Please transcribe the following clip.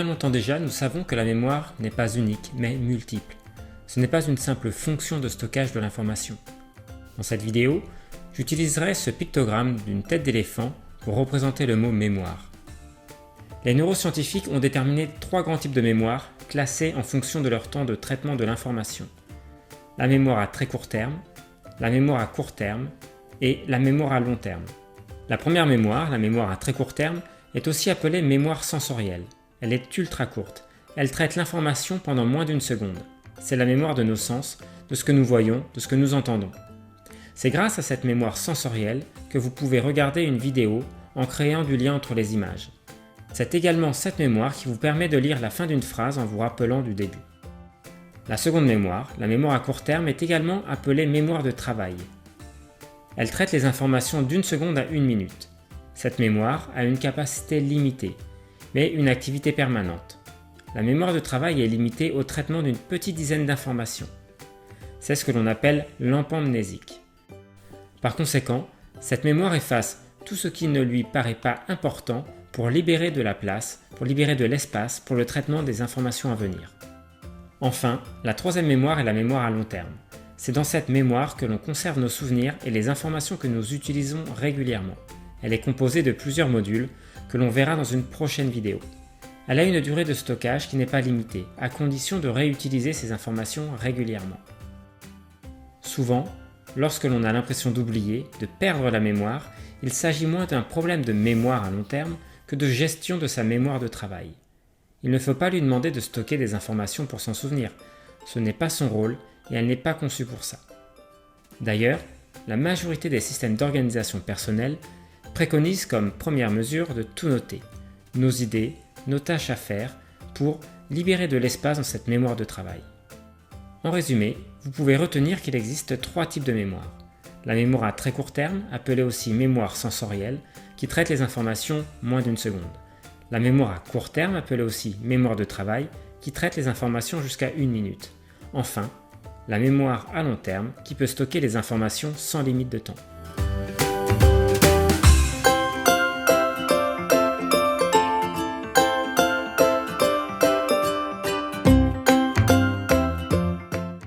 bien longtemps déjà, nous savons que la mémoire n'est pas unique, mais multiple. Ce n'est pas une simple fonction de stockage de l'information. Dans cette vidéo, j'utiliserai ce pictogramme d'une tête d'éléphant pour représenter le mot mémoire. Les neuroscientifiques ont déterminé 3 grands types de mémoire, classés en fonction de leur temps de traitement de l'information. La mémoire à très court terme, la mémoire à court terme et la mémoire à long terme. La première mémoire, la mémoire à très court terme, est aussi appelée mémoire sensorielle. Elle est ultra courte. Elle traite l'information pendant moins d'une seconde. C'est la mémoire de nos sens, de ce que nous voyons, de ce que nous entendons. C'est grâce à cette mémoire sensorielle que vous pouvez regarder une vidéo en créant du lien entre les images. C'est également cette mémoire qui vous permet de lire la fin d'une phrase en vous rappelant du début. La seconde mémoire, la mémoire à court terme, est également appelée mémoire de travail. Elle traite les informations d'une seconde à une minute. Cette mémoire a une capacité limitée, mais une activité permanente. La mémoire de travail est limitée au traitement d'une petite dizaine d'informations. C'est ce que l'on appelle l'empamnésique. Par conséquent, cette mémoire efface tout ce qui ne lui paraît pas important pour libérer de la place, pour libérer de l'espace pour le traitement des informations à venir. Enfin, la troisième mémoire est la mémoire à long terme. C'est dans cette mémoire que l'on conserve nos souvenirs et les informations que nous utilisons régulièrement. Elle est composée de plusieurs modules que l'on verra dans une prochaine vidéo. Elle a une durée de stockage qui n'est pas limitée, à condition de réutiliser ces informations régulièrement. Souvent, lorsque l'on a l'impression d'oublier, de perdre la mémoire, il s'agit moins d'un problème de mémoire à long terme que de gestion de sa mémoire de travail. Il ne faut pas lui demander de stocker des informations pour s'en souvenir. Ce n'est pas son rôle et elle n'est pas conçue pour ça. D'ailleurs, la majorité des systèmes d'organisation personnelle préconisent comme première mesure de tout noter, nos idées, nos tâches à faire, pour libérer de l'espace dans cette mémoire de travail. En résumé, vous pouvez retenir qu'il existe 3 types de mémoire. La mémoire à très court terme, appelée aussi mémoire sensorielle, qui traite les informations moins d'une seconde. La mémoire à court terme, appelée aussi mémoire de travail, qui traite les informations jusqu'à 1 minute. Enfin, la mémoire à long terme, qui peut stocker les informations sans limite de temps.